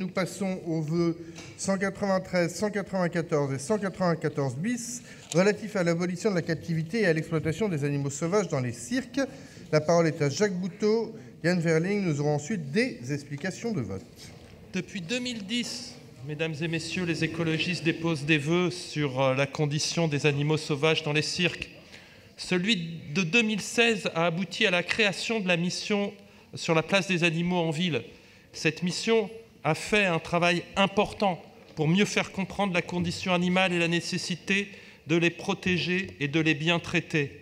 Nous passons aux vœux 193, 194 et 194 bis relatifs à l'abolition de la captivité et à l'exploitation des animaux sauvages dans les cirques. La parole est à Jacques Boutot, Yann Verling. Nous aurons ensuite des explications de vote. Depuis 2010, mesdames et messieurs, les écologistes déposent des vœux sur la condition des animaux sauvages dans les cirques. Celui de 2016 a abouti à la création de la mission sur la place des animaux en ville. Cette mission a fait un travail important pour mieux faire comprendre la condition animale et la nécessité de les protéger et de les bien traiter.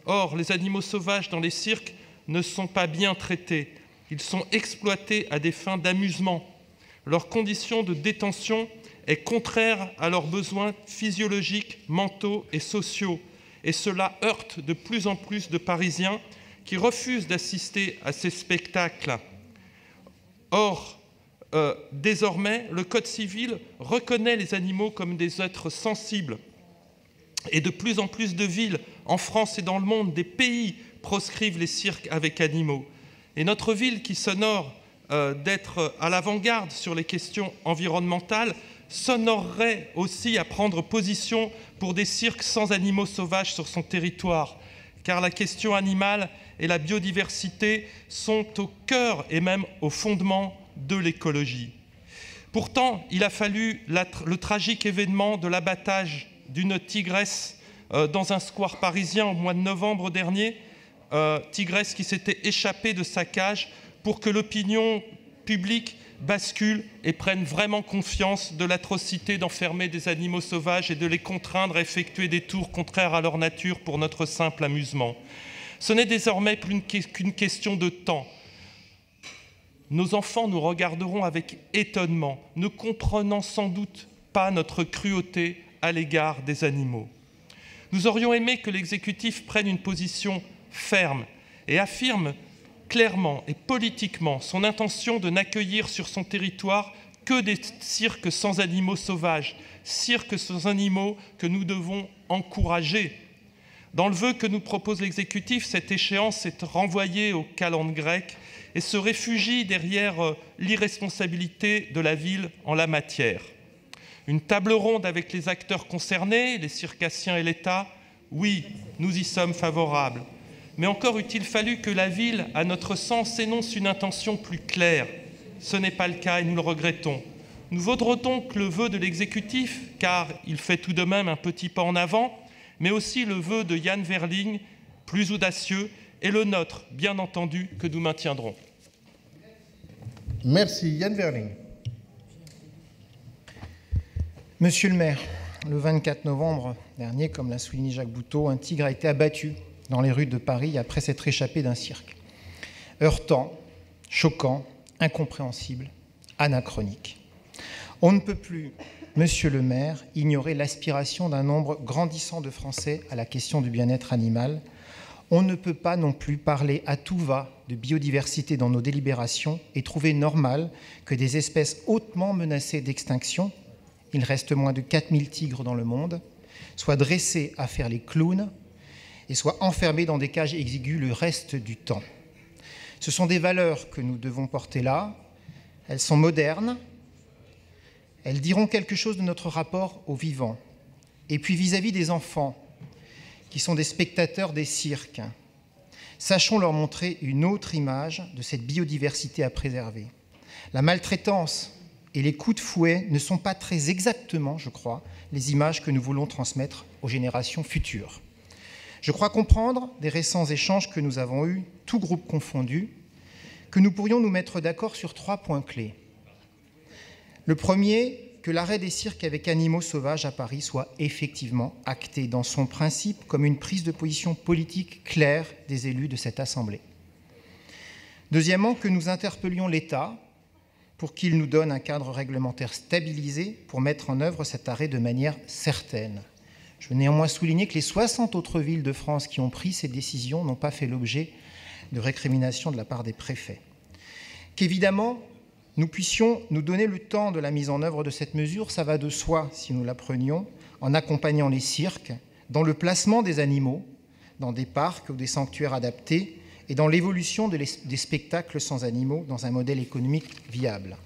Or, les animaux sauvages dans les cirques ne sont pas bien traités. Ils sont exploités à des fins d'amusement. Leur condition de détention est contraire à leurs besoins physiologiques, mentaux et sociaux. Et cela heurte de plus en plus de Parisiens qui refusent d'assister à ces spectacles. Or, désormais, le Code civil reconnaît les animaux comme des êtres sensibles. Et de plus en plus de villes, en France et dans le monde, des pays proscrivent les cirques avec animaux. Et notre ville, qui s'honore d'être à l'avant-garde sur les questions environnementales, s'honorerait aussi à prendre position pour des cirques sans animaux sauvages sur son territoire, car la question animale et la biodiversité sont au cœur et même au fondement de l'écologie. Pourtant, il a fallu le tragique événement de l'abattage d'une tigresse dans un square parisien au mois de novembre dernier, tigresse qui s'était échappée de sa cage, pour que l'opinion publique bascule et prenne vraiment conscience de l'atrocité d'enfermer des animaux sauvages et de les contraindre à effectuer des tours contraires à leur nature pour notre simple amusement. Ce n'est désormais plus qu'une question de temps. Nos enfants nous regarderont avec étonnement, ne comprenant sans doute pas notre cruauté à l'égard des animaux. Nous aurions aimé que l'exécutif prenne une position ferme et affirme clairement et politiquement son intention de n'accueillir sur son territoire que des cirques sans animaux sauvages, cirques sans animaux que nous devons encourager. Dans le vœu que nous propose l'exécutif, cette échéance est renvoyée au calende grec et se réfugie derrière l'irresponsabilité de la ville en la matière. Une table ronde avec les acteurs concernés, les circassiens et l'État, oui, nous y sommes favorables. Mais encore eût-il fallu que la ville, à notre sens, énonce une intention plus claire. Ce n'est pas le cas et nous le regrettons. Nous voterons donc le vœu de l'exécutif, car il fait tout de même un petit pas en avant, mais aussi le vœu de Yann Verling, plus audacieux, et le nôtre, bien entendu, que nous maintiendrons. Merci. Yann Verling. Monsieur le maire, le 24 novembre dernier, comme l'a souligné Jacques Boutot, un tigre a été abattu dans les rues de Paris après s'être échappé d'un cirque. Heurtant, choquant, incompréhensible, anachronique. On ne peut plus, monsieur le maire, ignorer l'aspiration d'un nombre grandissant de Français à la question du bien-être animal. On ne peut pas non plus parler à tout va de biodiversité dans nos délibérations et trouver normal que des espèces hautement menacées d'extinction, il reste moins de 4000 tigres dans le monde, soient dressés à faire les clowns et soient enfermés dans des cages exiguës le reste du temps. Ce sont des valeurs que nous devons porter là. Elles sont modernes. Elles diront quelque chose de notre rapport au vivant. Et puis vis-à-vis des enfants, qui sont des spectateurs des cirques, sachons leur montrer une autre image de cette biodiversité à préserver. La maltraitance et les coups de fouet ne sont pas très exactement, je crois, les images que nous voulons transmettre aux générations futures. Je crois comprendre, des récents échanges que nous avons eus, tous groupes confondus, que nous pourrions nous mettre d'accord sur 3 points clés. Le premier, que l'arrêt des cirques avec animaux sauvages à Paris soit effectivement acté dans son principe comme une prise de position politique claire des élus de cette Assemblée. Deuxièmement, que nous interpellions l'État pour qu'il nous donne un cadre réglementaire stabilisé pour mettre en œuvre cet arrêt de manière certaine. Je veux néanmoins souligner que les 60 autres villes de France qui ont pris ces décisions n'ont pas fait l'objet de récriminations de la part des préfets. Qu'évidemment, nous puissions nous donner le temps de la mise en œuvre de cette mesure, ça va de soi si nous la prenions, en accompagnant les cirques dans le placement des animaux, dans des parcs ou des sanctuaires adaptés, et dans l'évolution des spectacles sans animaux dans un modèle économique viable.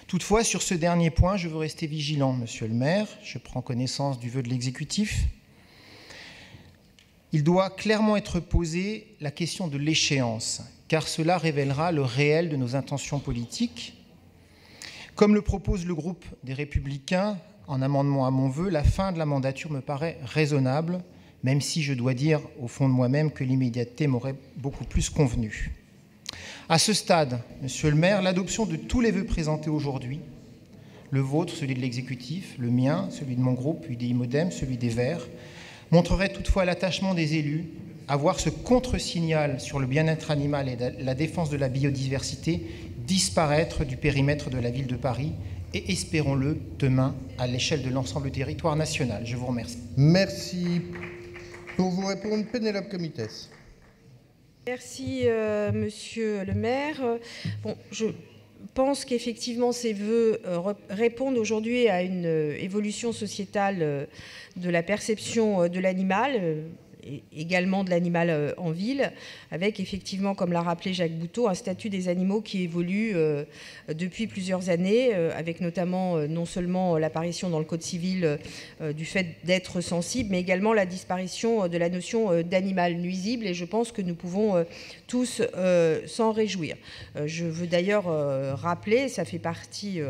Toutefois, sur ce dernier point, je veux rester vigilant, Monsieur le maire. Je prends connaissance du vœu de l'exécutif. Il doit clairement être posé la question de l'échéance, car cela révélera le réel de nos intentions politiques. Comme le propose le groupe des Républicains, en amendement à mon vœu, la fin de la mandature me paraît raisonnable, même si je dois dire au fond de moi-même que l'immédiateté m'aurait beaucoup plus convenu. À ce stade, Monsieur le maire, l'adoption de tous les vœux présentés aujourd'hui, le vôtre, celui de l'exécutif, le mien, celui de mon groupe, UDI-MODEM, celui des Verts, montrerait toutefois l'attachement des élus à voir ce contre-signal sur le bien-être animal et la défense de la biodiversité disparaître du périmètre de la ville de Paris et, espérons-le, demain, à l'échelle de l'ensemble du territoire national. Je vous remercie. Merci. Pour vous répondre, Pénélope Comitès. Merci, monsieur le maire. Bon, je pense qu'effectivement, ces vœux répondent aujourd'hui à une évolution sociétale de la perception de l'animal, et également de l'animal en ville, avec effectivement, comme l'a rappelé Jacques Boutot, un statut des animaux qui évolue depuis plusieurs années, avec notamment non seulement l'apparition dans le Code civil du fait d'être sensible, mais également la disparition de la notion d'animal nuisible, et je pense que nous pouvons tous s'en réjouir. Je veux d'ailleurs rappeler, ça fait partie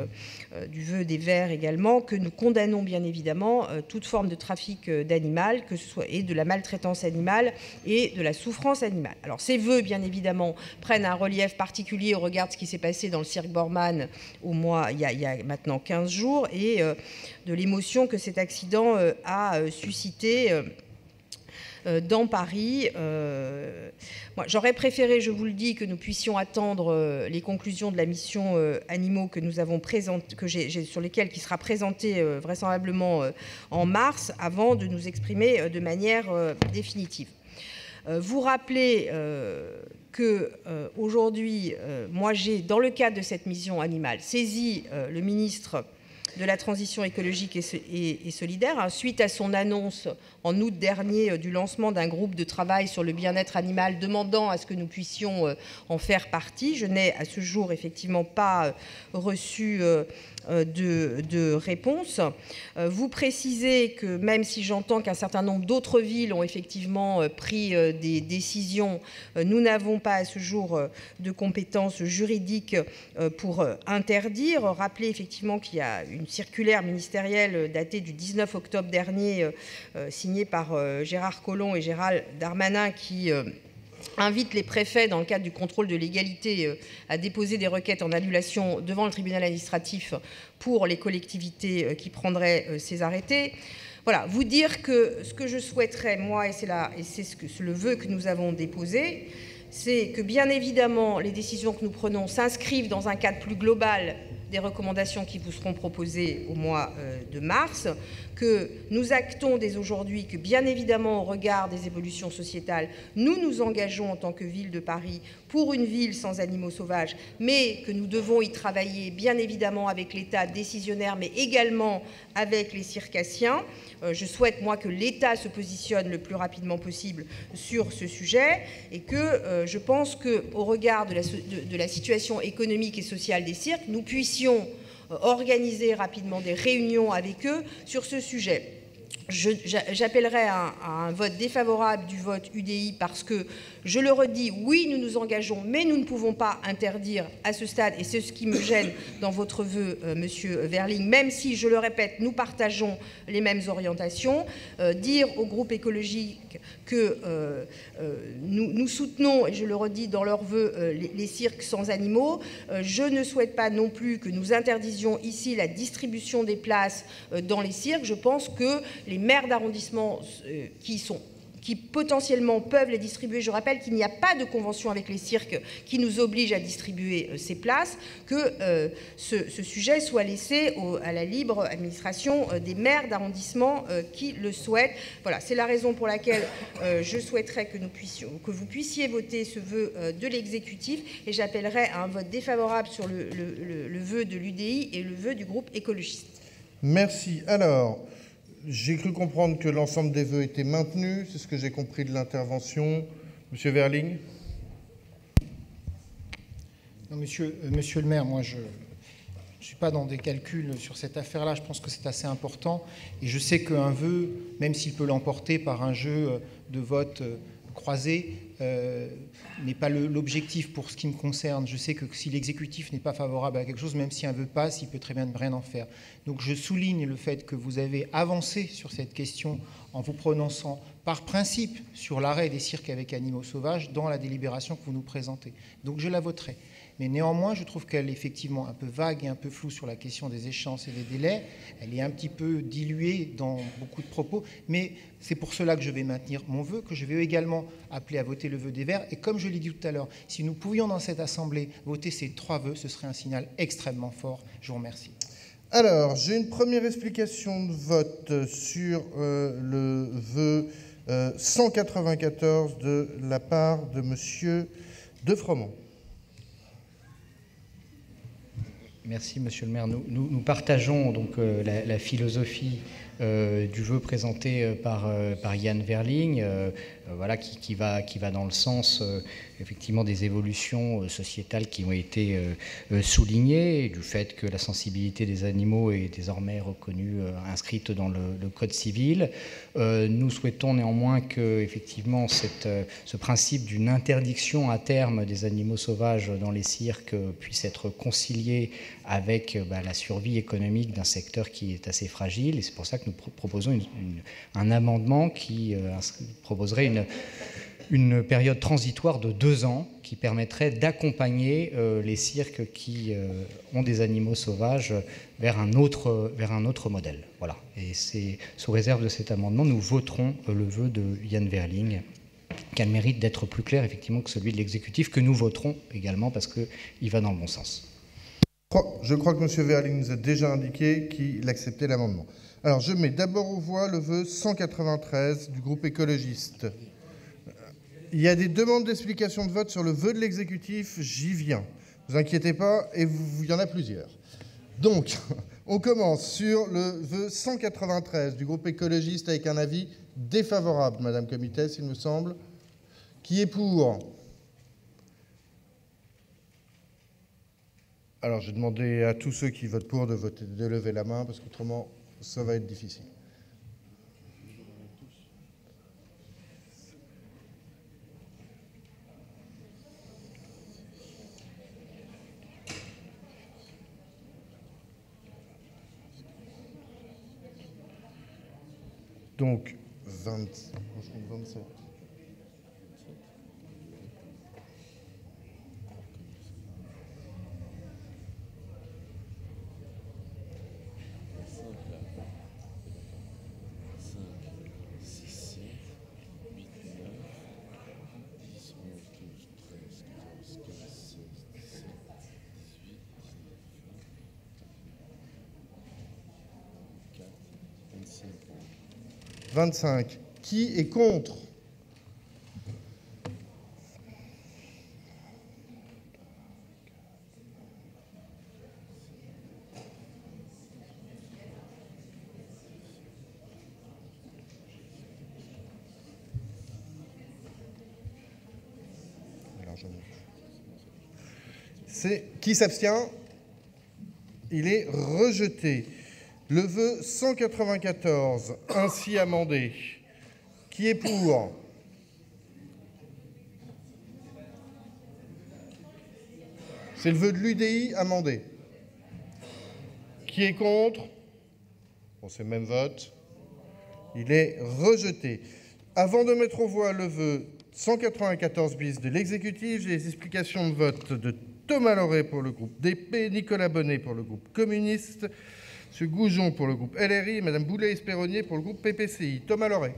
du vœu des Verts également, que nous condamnons bien évidemment toute forme de trafic d'animal, que ce soit et de la maltraitance animale et de la souffrance animale. Alors ces vœux, bien évidemment, prennent un relief particulier au regard de ce qui s'est passé dans le cirque Borman il y a maintenant 15 jours et de l'émotion que cet accident a suscité dans Paris. Moi, j'aurais préféré, je vous le dis, que nous puissions attendre les conclusions de la mission animaux que nous avons présentée, sur lesquelles qui sera présentée vraisemblablement en mars, avant de nous exprimer de manière définitive. Vous rappelez que aujourd'hui, moi j'ai, dans le cadre de cette mission animale, saisi le ministre de la Transition écologique et solidaire, suite à son annonce en août dernier du lancement d'un groupe de travail sur le bien-être animal, demandant à ce que nous puissions en faire partie. Je n'ai à ce jour effectivement pas reçu de réponse. Vous précisez que même si j'entends qu'un certain nombre d'autres villes ont effectivement pris des décisions, nous n'avons pas à ce jour de compétences juridiques pour interdire. Rappelez effectivement qu'il y a une circulaire ministérielle datée du 19 octobre dernier, signée par Gérard Collomb et Gérald Darmanin, qui invite les préfets, dans le cadre du contrôle de légalité, à déposer des requêtes en annulation devant le tribunal administratif pour les collectivités qui prendraient ces arrêtés. Voilà, vous dire que ce que je souhaiterais, moi, et c'est le vœu que nous avons déposé, c'est que, bien évidemment, les décisions que nous prenons s'inscrivent dans un cadre plus global des recommandations qui vous seront proposées au mois de mars, que nous actons dès aujourd'hui que, bien évidemment, au regard des évolutions sociétales, nous nous engageons en tant que ville de Paris pour une ville sans animaux sauvages, mais que nous devons y travailler, bien évidemment, avec l'État décisionnaire, mais également avec les circassiens. Je souhaite, moi, que l'État se positionne le plus rapidement possible sur ce sujet et que je pense qu'au regard de la situation économique et sociale des cirques, nous puissions organiser rapidement des réunions avec eux sur ce sujet. J'appellerai à un vote défavorable du vote UDI parce que, je le redis, oui, nous nous engageons, mais nous ne pouvons pas interdire à ce stade, et c'est ce qui me gêne dans votre vœu, Monsieur Verling, même si, je le répète, nous partageons les mêmes orientations, dire au groupe écologique que nous soutenons, et je le redis dans leur vœu, les cirques sans animaux. Je ne souhaite pas non plus que nous interdisions ici la distribution des places dans les cirques. Je pense que les maires d'arrondissement qui potentiellement peuvent les distribuer. Je rappelle qu'il n'y a pas de convention avec les cirques qui nous oblige à distribuer ces places, que ce sujet soit laissé à la libre administration des maires d'arrondissement qui le souhaitent. Voilà, c'est la raison pour laquelle je souhaiterais que vous puissiez voter ce vœu de l'exécutif, et j'appellerai à un vote défavorable sur le vœu de l'UDI et le vœu du groupe écologiste. Merci. Alors, j'ai cru comprendre que l'ensemble des vœux étaient maintenus. C'est ce que j'ai compris de l'intervention. Monsieur Verling. Non, monsieur le maire, moi, ne suis pas dans des calculs sur cette affaire-là, je pense que c'est assez important. Et je sais qu'un vœu, même s'il peut l'emporter par un jeu de vote croisé, n'est pas l'objectif pour ce qui me concerne. Je sais que si l'exécutif n'est pas favorable à quelque chose, même si un vœu passe, il peut très bien ne rien en faire. Donc je souligne le fait que vous avez avancé sur cette question en vous prononçant par principe sur l'arrêt des cirques avec animaux sauvages dans la délibération que vous nous présentez. Donc je la voterai. Mais néanmoins, je trouve qu'elle est effectivement un peu vague et un peu floue sur la question des échéances et des délais. Elle est un petit peu diluée dans beaucoup de propos, mais c'est pour cela que je vais maintenir mon vœu, que je vais également appeler à voter le vœu des Verts. Et comme je l'ai dit tout à l'heure, si nous pouvions dans cette Assemblée voter ces 3 vœux, ce serait un signal extrêmement fort. Je vous remercie. Alors, j'ai une première explication de vote sur le vœu 194 de la part de M. Defremont. Merci, Monsieur le maire. Nous partageons donc la philosophie du vœu présenté par Yann Verling, voilà, qui va dans le sens effectivement des évolutions sociétales qui ont été soulignées, et du fait que la sensibilité des animaux est désormais reconnue, inscrite dans le Code civil. Nous souhaitons néanmoins que effectivement ce principe d'une interdiction à terme des animaux sauvages dans les cirques puisse être concilié avec la survie économique d'un secteur qui est assez fragile, et c'est pour ça que nous proposons un amendement qui proposerait une période transitoire de 2 ans qui permettrait d'accompagner les cirques qui ont des animaux sauvages vers un autre modèle. Voilà. Et c'est sous réserve de cet amendement, nous voterons le vœu de Yann Verling, qui a le mérite d'être plus clair effectivement que celui de l'exécutif, que nous voterons également parce qu'il va dans le bon sens. Je crois que M. Verling nous a déjà indiqué qu'il acceptait l'amendement. Alors, je mets d'abord aux voix le vœu 193 du groupe écologiste. Il y a des demandes d'explication de vote sur le vœu de l'exécutif, j'y viens. Ne vous inquiétez pas, et il y en a plusieurs. Donc, on commence sur le vœu 193 du groupe écologiste avec un avis défavorable, Madame Comitès, il me semble. Qui est pour ? Alors, je vais demander à tous ceux qui votent pour de lever la main, parce qu'autrement, ça va être difficile. Donc, 27. 25. Qui est contre ? Qui s'abstient ? Il est rejeté. Le vœu 194, ainsi amendé. Qui est pour ? C'est le vœu de l'UDI amendé. Qui est contre ? Bon, c'est le même vote. Il est rejeté. Avant de mettre aux voix le vœu 194 bis de l'exécutif, j'ai les explications de vote de Thomas Loret pour le groupe DP, Nicolas Bonnet pour le groupe communiste, M. Goujon pour le groupe LRI et Mme Boulay-Espéronnier pour le groupe PPCI. Thomas Loret.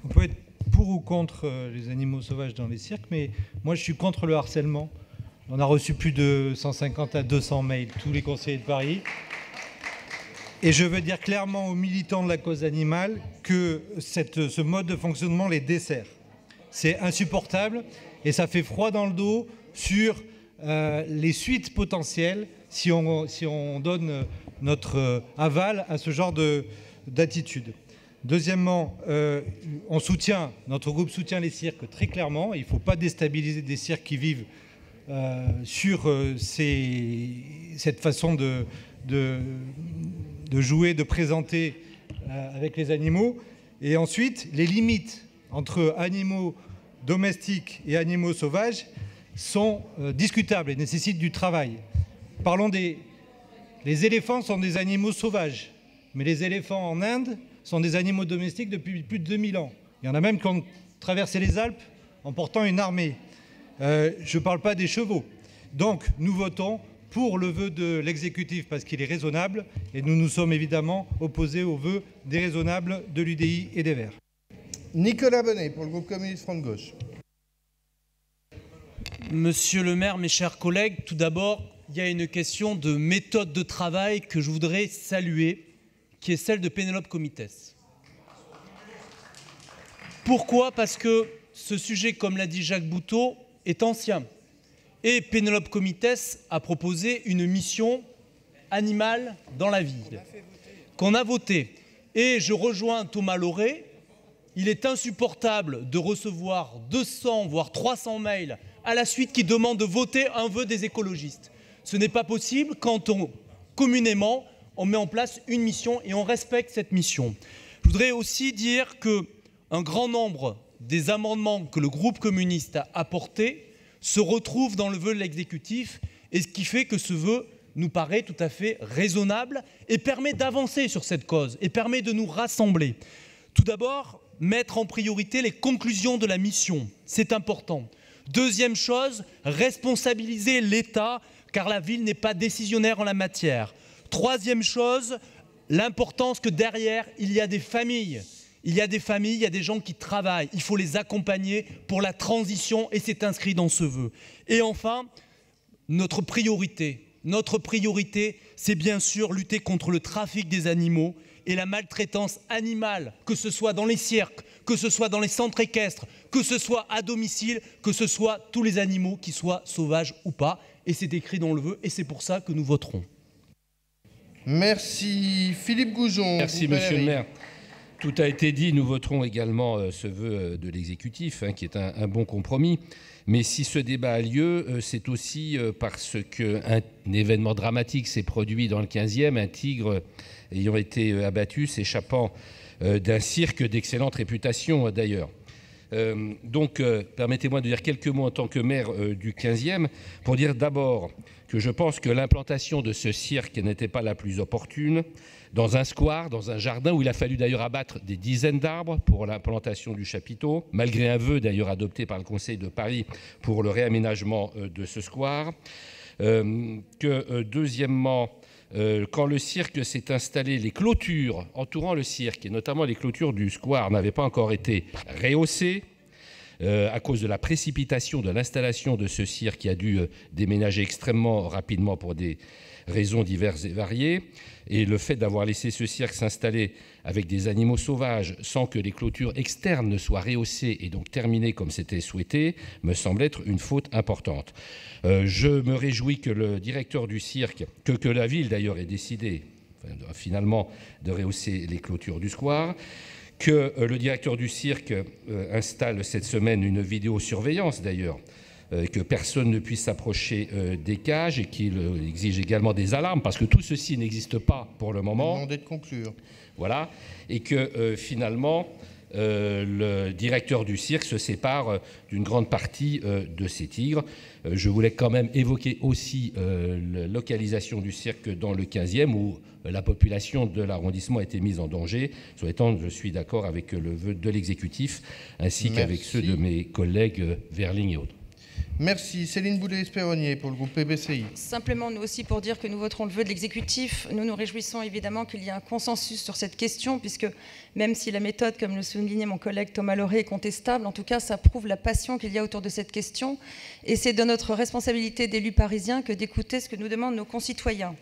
On peut être pour ou contre les animaux sauvages dans les cirques, mais moi je suis contre le harcèlement. On a reçu plus de 150 à 200 mails, tous les conseillers de Paris. Et je veux dire clairement aux militants de la cause animale que ce mode de fonctionnement les dessert. C'est insupportable et ça fait froid dans le dos sur les suites potentielles si on donne notre aval à ce genre d'attitude. Deuxièmement, notre groupe soutient les cirques très clairement. Il ne faut pas déstabiliser des cirques qui vivent sur cette façon de jouer, de présenter avec les animaux, et ensuite les limites entre animaux domestiques et animaux sauvages sont discutables et nécessitent du travail. Parlons les éléphants sont des animaux sauvages, mais les éléphants en Inde sont des animaux domestiques depuis plus de 2000 ans. Il y en a même qui ont traversé les Alpes en portant une armée. Je ne parle pas des chevaux. Donc nous votons pour le vœu de l'exécutif parce qu'il est raisonnable, et nous nous sommes évidemment opposés au vœu déraisonnable de l'UDI et des Verts. Nicolas Bonnet pour le groupe communiste Front de Gauche. Monsieur le maire, mes chers collègues, tout d'abord, il y a une question de méthode de travail que je voudrais saluer, qui est celle de Pénélope Comitès. Pourquoi ? Parce que ce sujet, comme l'a dit Jacques Boutot, est ancien. Et Pénélope Comitès a proposé une mission animale dans la ville, qu'on a votée. Et je rejoins Thomas Lauré, il est insupportable de recevoir 200, voire 300 mails à la suite qui demandent de voter un vœu des écologistes. Ce n'est pas possible quand communément, on met en place une mission et on respecte cette mission. Je voudrais aussi dire qu'un grand nombre des amendements que le groupe communiste a apportés se retrouvent dans le vœu de l'exécutif, et ce qui fait que ce vœu nous paraît tout à fait raisonnable et permet d'avancer sur cette cause et permet de nous rassembler. Tout d'abord, mettre en priorité les conclusions de la mission, c'est important. Deuxième chose, responsabiliser l'État, car la ville n'est pas décisionnaire en la matière. Troisième chose, l'importance que derrière, il y a des familles. Il y a des familles, il y a des gens qui travaillent. Il faut les accompagner pour la transition, et c'est inscrit dans ce vœu. Et enfin, notre priorité, c'est bien sûr lutter contre le trafic des animaux et la maltraitance animale, que ce soit dans les cirques, que ce soit dans les centres équestres, que ce soit à domicile, que ce soit tous les animaux, qui soient sauvages ou pas. Et c'est écrit dans le vœu, et c'est pour ça que nous voterons. Merci. Philippe Goujon. Merci, monsieur le maire. Tout a été dit, nous voterons également ce vœu de l'exécutif, qui est un bon compromis. Mais si ce débat a lieu, c'est aussi parce qu'un événement dramatique s'est produit dans le 15e, un tigre ayant été abattu, s'échappant d'un cirque d'excellente réputation d'ailleurs. Donc, permettez-moi de dire quelques mots en tant que maire du 15e, pour dire d'abord que je pense que l'implantation de ce cirque n'était pas la plus opportune, dans un square, dans un jardin où il a fallu d'ailleurs abattre des dizaines d'arbres pour l'implantation du chapiteau, malgré un vœu d'ailleurs adopté par le Conseil de Paris pour le réaménagement de ce square. Deuxièmement, quand le cirque s'est installé, les clôtures entourant le cirque, et notamment les clôtures du square, n'avaient pas encore été rehaussées à cause de la précipitation de l'installation de ce cirque qui a dû déménager extrêmement rapidement pour des raisons diverses et variées. Et le fait d'avoir laissé ce cirque s'installer avec des animaux sauvages sans que les clôtures externes ne soient rehaussées et donc terminées comme c'était souhaité me semble être une faute importante. Je me réjouis que le directeur du cirque, que la ville d'ailleurs ait décidé finalement de rehausser les clôtures du square, que le directeur du cirque installe cette semaine une vidéosurveillance d'ailleurs, que personne ne puisse s'approcher des cages et qu'il exige également des alarmes, parce que tout ceci n'existe pas pour le moment. Demandez de conclure. Voilà, et que finalement, le directeur du cirque se sépare d'une grande partie de ces tigres. Je voulais quand même évoquer aussi la localisation du cirque dans le 15e, où la population de l'arrondissement a été mise en danger. Soit étant, je suis d'accord avec le vœu de l'exécutif, ainsi qu'avec ceux de mes collègues Verling et autres. Merci. Céline Boulay-Espéronnier pour le groupe PBCI. Simplement, nous aussi, pour dire que nous voterons le vœu de l'exécutif. Nous nous réjouissons évidemment qu'il y ait un consensus sur cette question, puisque même si la méthode, comme le soulignait mon collègue Thomas Lauré, est contestable, en tout cas, ça prouve la passion qu'il y a autour de cette question. Et c'est de notre responsabilité d'élus parisiens que d'écouter ce que nous demandent nos concitoyens.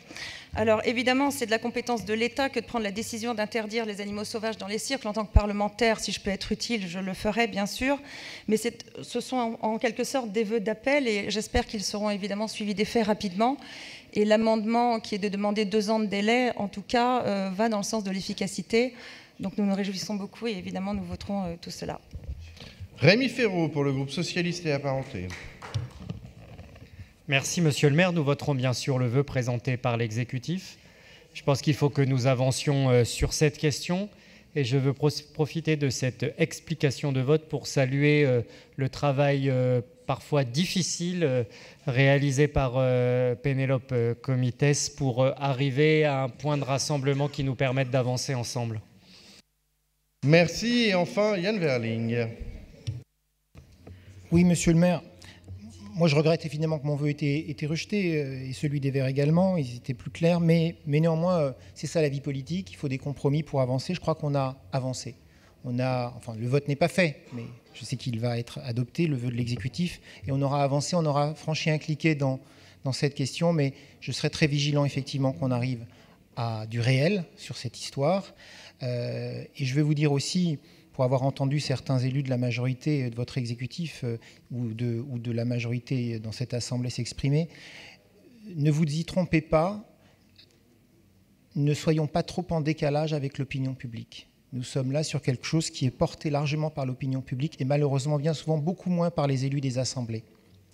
Alors évidemment, c'est de la compétence de l'État que de prendre la décision d'interdire les animaux sauvages dans les cirques. En tant que parlementaire, si je peux être utile, je le ferai bien sûr. Mais ce sont en quelque sorte des vœux d'appel, et j'espère qu'ils seront évidemment suivis des faits rapidement. Et l'amendement qui est de demander 2 ans de délai, en tout cas, va dans le sens de l'efficacité. Donc nous nous réjouissons beaucoup et évidemment nous voterons tout cela. Rémi Féraud pour le groupe socialiste et apparenté. Merci, monsieur le maire. Nous voterons bien sûr le vœu présenté par l'exécutif. Je pense qu'il faut que nous avancions sur cette question et je veux profiter de cette explication de vote pour saluer le travail parfois difficile réalisé par Pénélope Comites pour arriver à un point de rassemblement qui nous permette d'avancer ensemble. Merci. Et enfin, Yann Verling. Oui, monsieur le maire. Moi, je regrette évidemment que mon vœu ait été rejeté, et celui des Verts également, ils étaient plus clairs, mais néanmoins, c'est ça la vie politique, il faut des compromis pour avancer. Je crois qu'on a avancé. Enfin, le vote n'est pas fait, mais je sais qu'il va être adopté, le vœu de l'exécutif, et on aura avancé, on aura franchi un cliquet dans cette question, mais je serai très vigilant effectivement qu'on arrive à du réel sur cette histoire. Et je vais vous dire aussi, pour avoir entendu certains élus de la majorité de votre exécutif ou de la majorité dans cette Assemblée s'exprimer, ne vous y trompez pas, ne soyons pas trop en décalage avec l'opinion publique. Nous sommes là sur quelque chose qui est porté largement par l'opinion publique et malheureusement bien souvent beaucoup moins par les élus des assemblées.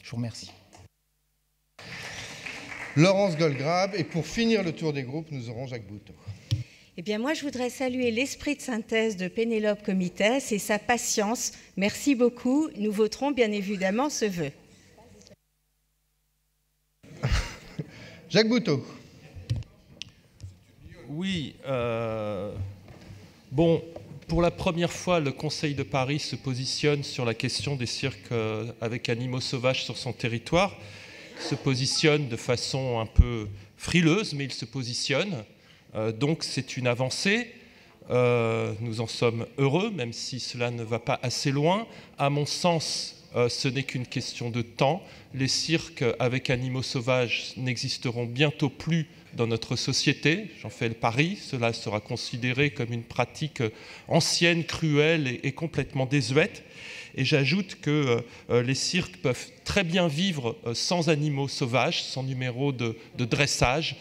Je vous remercie. Laurence Goldgrabe. Et pour finir le tour des groupes, nous aurons Jacques Boutot. Eh bien, moi, je voudrais saluer l'esprit de synthèse de Pénélope Comites et sa patience. Merci beaucoup. Nous voterons bien évidemment ce vœu. Jacques Boutot. Oui. Bon, pour la première fois, le Conseil de Paris se positionne sur la question des cirques avec animaux sauvages sur son territoire. Il se positionne de façon un peu frileuse, mais il se positionne. Donc c'est une avancée, nous en sommes heureux, même si cela ne va pas assez loin. À mon sens, ce n'est qu'une question de temps. Les cirques avec animaux sauvages n'existeront bientôt plus dans notre société. J'en fais le pari, cela sera considéré comme une pratique ancienne, cruelle et complètement désuète. Et j'ajoute que les cirques peuvent très bien vivre sans animaux sauvages, sans numéro de dressage,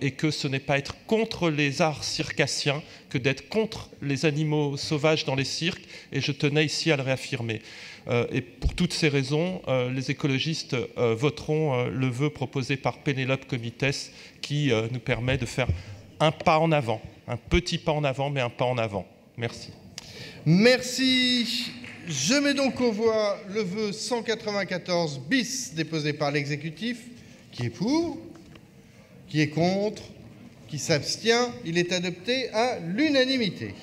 et que ce n'est pas être contre les arts circassiens que d'être contre les animaux sauvages dans les cirques, et je tenais ici à le réaffirmer. Et pour toutes ces raisons, les écologistes voteront le vœu proposé par Pénélope Comites qui nous permet de faire un pas en avant, un petit pas en avant, mais un pas en avant. Merci. Merci. Je mets donc aux voix le vœu 194 bis déposé par l'exécutif. Qui est pour ? Qui est contre? Qui s'abstient? Il est adopté à l'unanimité.